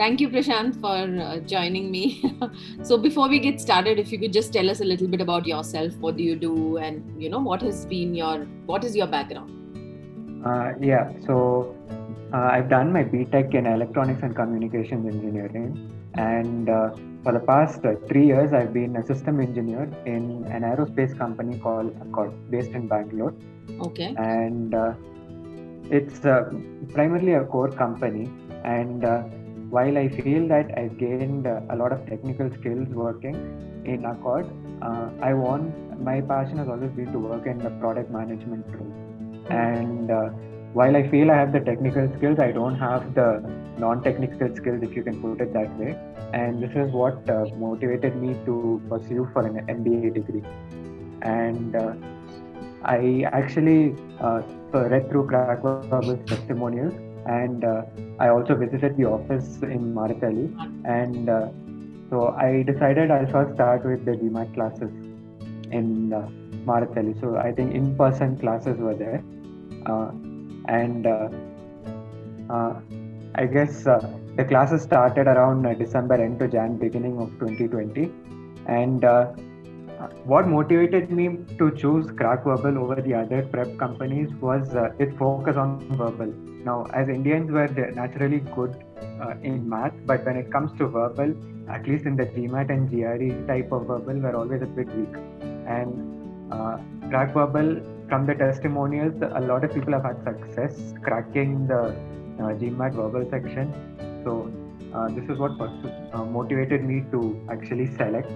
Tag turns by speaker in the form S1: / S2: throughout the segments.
S1: Thank you, Prashant, for joining me. So before we get started, if you could just tell us a little bit about yourself, what do you do, and what is your background?
S2: I've done my BTech in Electronics and Communications Engineering, and for the past 3 years, I've been a system engineer in an aerospace company called Accord, based in Bangalore.
S1: Okay.
S2: And it's primarily a core company. And while I feel that I've gained a lot of technical skills working in Accord, my passion has always been to work in the product management role. And while I feel I have the technical skills, I don't have the non-technical skills, if you can put it that way. And this is what motivated me to pursue for an MBA degree. And I actually read through Crackverbal's testimonials, and I also visited the office in Maratali. And so I decided I'll first start with the GMAT classes in Maratali. So I think in-person classes were there. I guess the classes started around December end to Jan beginning of 2020. And what motivated me to choose Crackverbal over the other prep companies was its focus on verbal. Now, as Indians, we're naturally good in math, but when it comes to verbal, at least in the GMAT and GRE type of verbal, we're always a bit weak. And Crackverbal, from the testimonials, a lot of people have had success cracking the GMAT verbal section. So this is what motivated me to actually select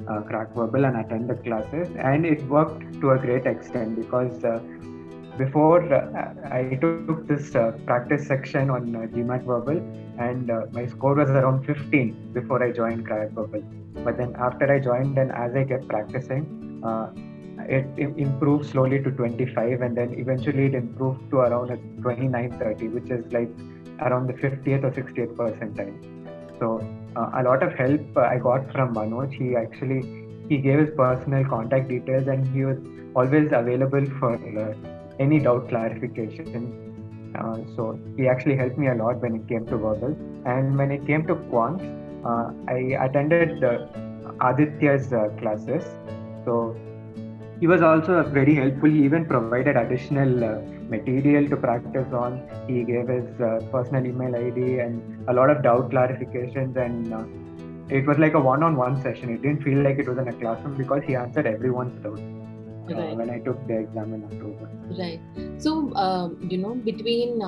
S2: Crackverbal and attend the classes. And it worked to a great extent because before I took this practice section on GMAT verbal, and my score was around 15 before I joined Crackverbal. But then after I joined and as I kept practicing, it improved slowly to 25, and then eventually it improved to around 29-30, which is like around the 50th or 60th percentile. So a lot of help I got from Manoj. He gave his personal contact details, and he was always available for any doubt clarification. So he actually helped me a lot when it came to verbal. And when it came to quants, I attended Aditya's classes. So he was also very helpful. He even provided additional material to practice on. He gave his personal email ID and a lot of doubt clarifications, and it was like a one-on-one session. It didn't feel like it was in a classroom because he answered everyone's doubts when I took the exam in October.
S1: Right. So, between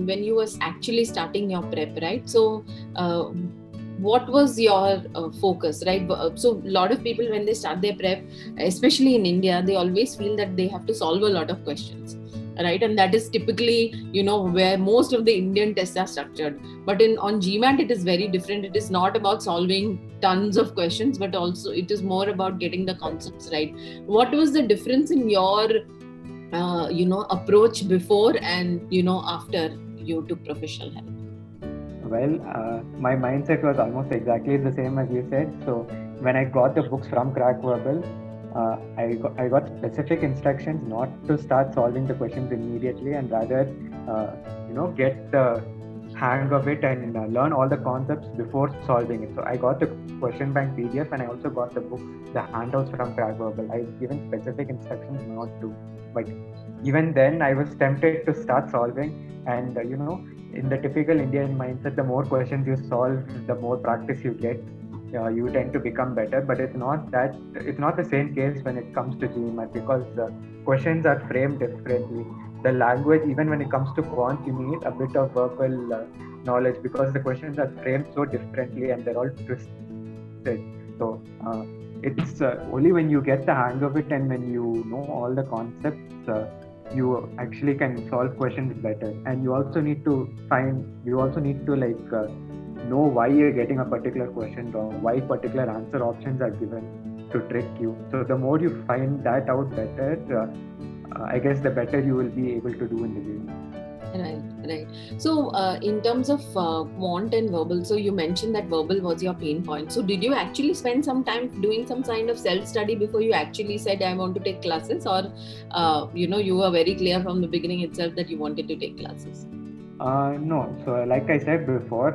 S1: when you was actually starting your prep, right? So, what was your focus, right? So a lot of people, when they start their prep, especially in India, they always feel that they have to solve a lot of questions, right? And that is typically, where most of the Indian tests are structured. But on GMAT, it is very different. It is not about solving tons of questions, but also it is more about getting the concepts right. What was the difference in your, approach before and, after you took professional help?
S2: Well, my mindset was almost exactly the same as you said. So when I got the books from Crackverbal, I got specific instructions not to start solving the questions immediately, and rather, get the hang of it and learn all the concepts before solving it. So I got the question bank PDF, and I also got the books, the handouts from Crackverbal. I was given specific instructions not to, but even then I was tempted to start solving. And in the typical Indian mindset, the more questions you solve, the more practice you get. You tend to become better, but it's not the same case when it comes to GMAT, because questions are framed differently. The language, even when it comes to quant, you need a bit of verbal knowledge because the questions are framed so differently and they're all twisted. So it's only when you get the hang of it and when you know all the concepts, you actually can solve questions better. And you also need to know why you're getting a particular question wrong, why particular answer options are given to trick you. So the more you find that out better, I guess the better you will be able to do in the game.
S1: Right. So in terms of quant and verbal, so you mentioned that verbal was your pain point. So did you actually spend some time doing some kind of self-study before you actually said, I want to take classes, or you were very clear from the beginning itself that you wanted to take classes?
S2: No. So, like I said before,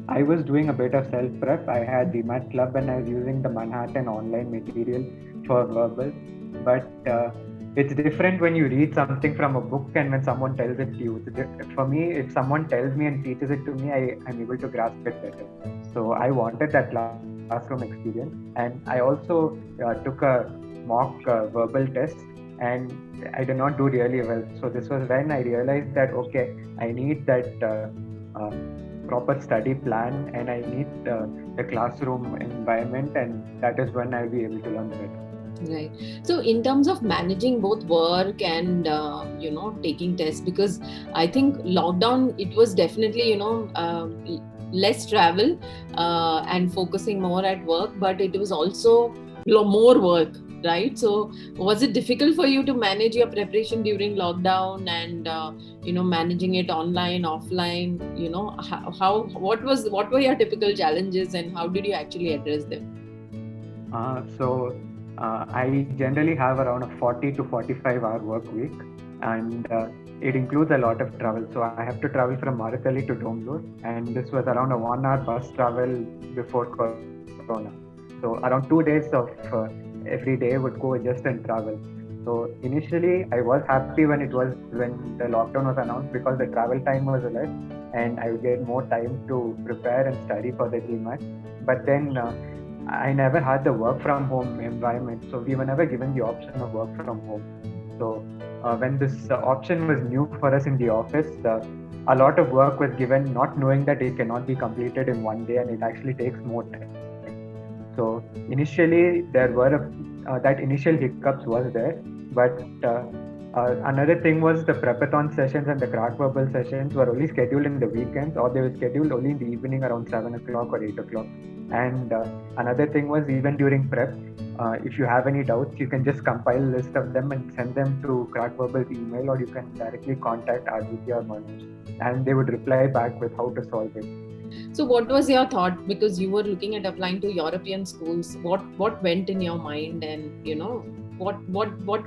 S2: I was doing a bit of self prep. I had GMAT club and I was using the Manhattan online material for verbal. But it's different when you read something from a book and when someone tells it to you. For me, if someone tells me and teaches it to me, I'm able to grasp it better. So, I wanted that classroom experience. And I also took a mock verbal test and I did not do really well. So, this was when I realized that, okay, I need that uh, proper study plan and I need the classroom environment, and that is when I'll be able to learn better.
S1: Right. So, in terms of managing both work and taking tests, because I think lockdown, it was definitely less travel and focusing more at work, but it was also more work, right? So, was it difficult for you to manage your preparation during lockdown and managing it online, offline? What were your typical challenges and how did you actually address them?
S2: So I generally have around a 40 to 45-hour work week, and it includes a lot of travel. So I have to travel from Maratali to Bangalore, and this was around a 1 hour bus travel before Corona. So around 2 days of every day would go just in travel. So initially, I was happy when the lockdown was announced because the travel time was less, and I would get more time to prepare and study for the GMAT. But then I never had the work from home environment, so we were never given the option of work from home. So when this option was new for us in the office, a lot of work was given, not knowing that it cannot be completed in one day and it actually takes more time. So initially there were that initial hiccups was there, but another thing was the prepathon sessions and the Crackverbal sessions were only scheduled in the weekends, or they were scheduled only in the evening around 7 o'clock or 8 o'clock. And another thing was, even during prep, if you have any doubts, you can just compile a list of them and send them to Crackverbal's email, or you can directly contact Aditya or Manoj, and they would reply back with how to solve it.
S1: So, what was your thought? Because you were looking at applying to European schools. What went in your mind, and what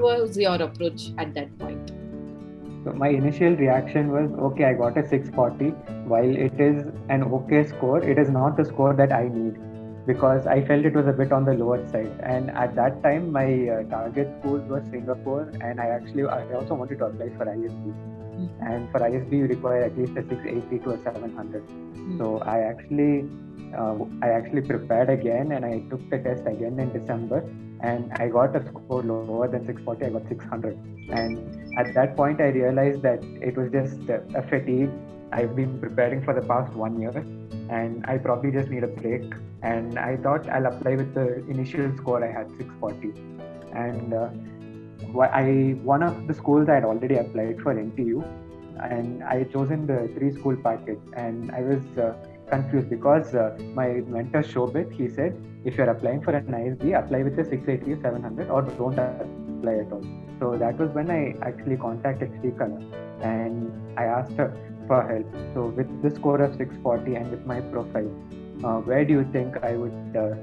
S1: was your approach at that point?
S2: So my initial reaction was, okay, I got a 640. While it is an okay score, it is not the score that I need, because I felt it was a bit on the lower side. And at that time, my target schools were Singapore, and I also wanted to apply for ISB. And for ISB, you require at least a 680 to a 700. So I actually prepared again, and I took the test again in December, and I got a score lower than 640. I got 600, and at that point I realized that it was just a fatigue. I've been preparing for the past 1 year, and I probably just need a break. And I thought I'll apply with the initial score I had, 640. And one of the schools I had already applied for, NTU, and I had chosen the 3-school package, and I was confused because my mentor Shobit, he said, if you're applying for an ISB, apply with a 680 or 700, or don't apply at all. So that was when I actually contacted Shreekala, and I asked her for help. So with the score of 640 and with my profile, where do you think I would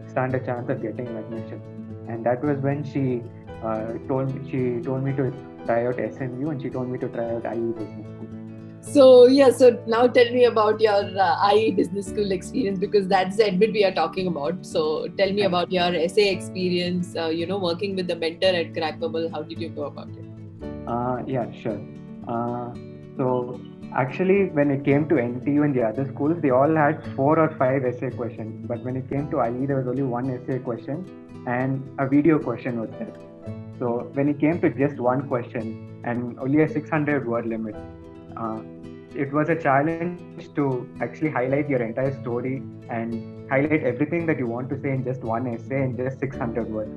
S2: stand a chance of getting admission? And that was when she told me to try out SMU, and she told me to try out IE Business School.
S1: So now tell me about your IE Business School experience, because that's the admit we are talking about. So tell me about your essay experience, working with the mentor at Crackverbal. How did you go about it?
S2: Yeah, sure. So actually, when it came to NTU and the other schools, they all had 4 or 5 essay questions. But when it came to IE, there was only one essay question and a video question was there. So when it came to just one question and only a 600 word limit, it was a challenge to actually highlight your entire story and highlight everything that you want to say in just one essay in just 600 words.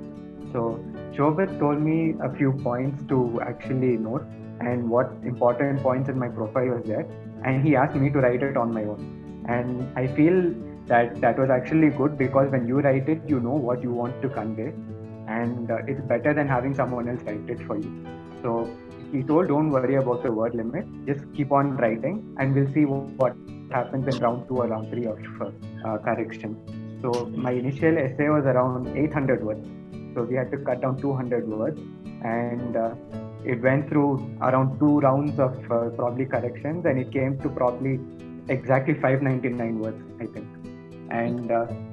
S2: So Shobit told me a few points to actually note and what important points in my profile was there, and he asked me to write it on my own. And I feel that was actually good, because when you write it, you know what you want to convey, and it's better than having someone else write it for you. So he told, don't worry about the word limit, just keep on writing and we'll see what happens in round 2 or round 3 of correction. So my initial essay was around 800 words. So we had to cut down 200 words, and it went through around 2 rounds of probably corrections, and it came to probably exactly 599 words, I think. And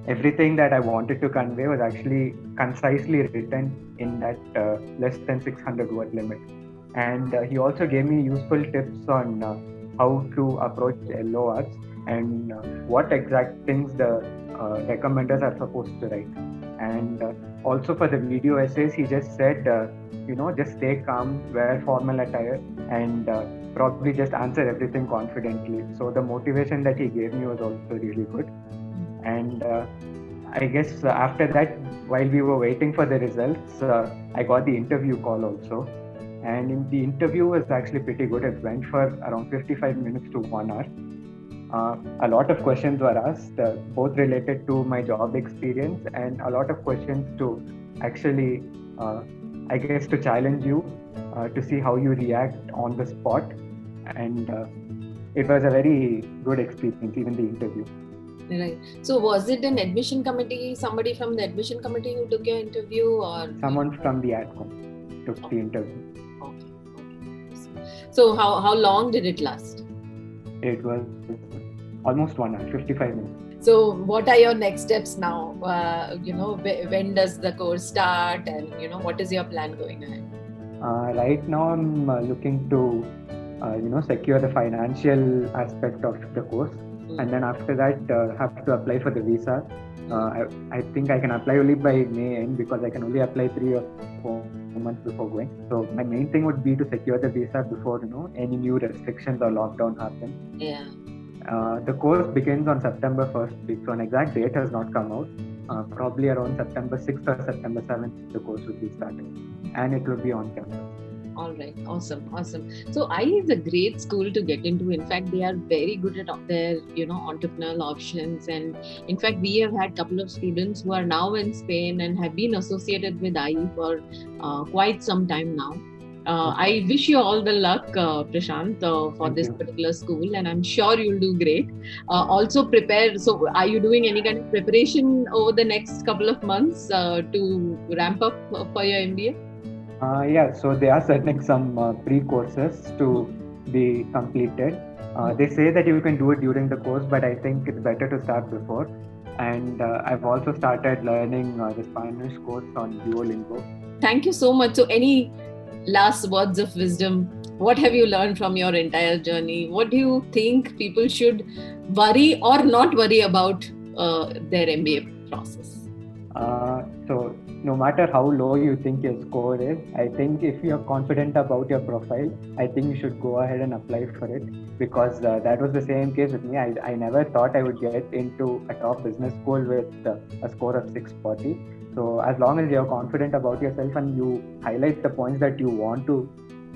S2: everything that I wanted to convey was actually concisely written in that less than 600 word limit. And he also gave me useful tips on how to approach LORs and what exact things the recommenders are supposed to write. And also for the video essays, he just said, just stay calm, wear formal attire, and probably just answer everything confidently. So the motivation that he gave me was also really good. And I guess after that, while we were waiting for the results, I got the interview call also. And in the interview was actually pretty good. It went for around 55 minutes to 1 hour. A lot of questions were asked, both related to my job experience and a lot of questions to actually, I guess, to challenge you, to see how you react on the spot. And it was a very good experience, even the interview.
S1: Right. So was it an admission committee, somebody from the admission committee who took your interview, or? Someone
S2: from the AdCom took the interview.
S1: Okay. So how long did it last?
S2: It was almost 1 hour, 55 minutes.
S1: So what are your next steps now? When does the course start, and what is your plan going ahead?
S2: Right now I'm looking to secure the financial aspect of the course. And then after that, have to apply for the visa. I think I can apply only by May end, because I can only apply 3 or 4 months before going. So my main thing would be to secure the visa before any new restrictions or lockdown happen.
S1: Yeah.
S2: The course begins on September 1st week, so an exact date has not come out. Probably around September 6th or September 7th, the course will be starting, and it will be on campus.
S1: All right. Awesome. So IE is a great school to get into. In fact, they are very good at their, entrepreneurial options. And in fact, we have had a couple of students who are now in Spain and have been associated with IE for quite some time now. I wish you all the luck, Prashant, for this particular school, and I'm sure you'll do great. Also prepare. So are you doing any kind of preparation over the next couple of months to ramp up for your MBA?
S2: So they are setting some pre-courses to be completed. They say that you can do it during the course, but I think it's better to start before. And I've also started learning the Spanish course on Duolingo.
S1: Thank you so much. So any last words of wisdom? What have you learned from your entire journey? What do you think people should worry or not worry about their MBA process?
S2: So no matter how low you think your score is, I think if you're confident about your profile, I think you should go ahead and apply for it, because that was the same case with me. I never thought I would get into a top business school with a score of 640. So as long as you're confident about yourself and you highlight the points that you want the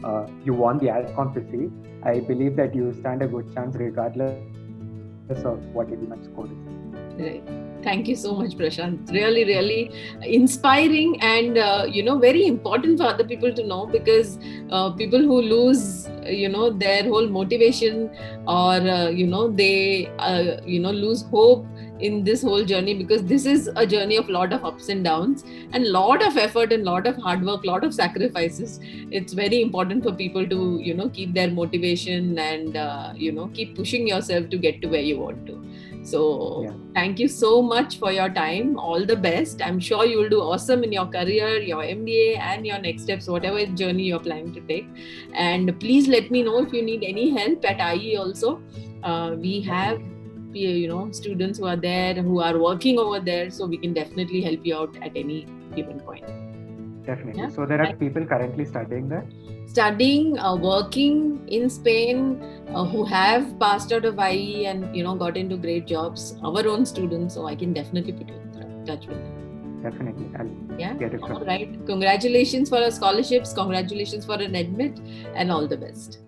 S2: AdCom to see, I believe that you stand a good chance regardless of what your score is.
S1: Right. Thank you so much, Prashant. Really, really inspiring and, very important for other people to know, because people who lose, their whole motivation, or, they, lose hope in this whole journey, because this is a journey of lot of ups and downs and lot of effort and lot of hard work, lot of sacrifices. It's very important for people to, keep their motivation and, keep pushing yourself to get to where you want to. So Thank you so much for your time. All the best. I'm sure you will do awesome in your career, your MBA, and your next steps, whatever journey you're planning to take. And please let me know if you need any help at IE also. We have students who are there, who are working over there, so we can definitely help you out at any given point.
S2: Definitely. Yeah? So there are people currently studying there?
S1: Studying, working in Spain, who have passed out of IE and got into great jobs, our own students, so I can definitely put you in touch with them.
S2: Definitely. I'll get it.
S1: All right. Congratulations for our scholarships, congratulations for an admit, and all the best.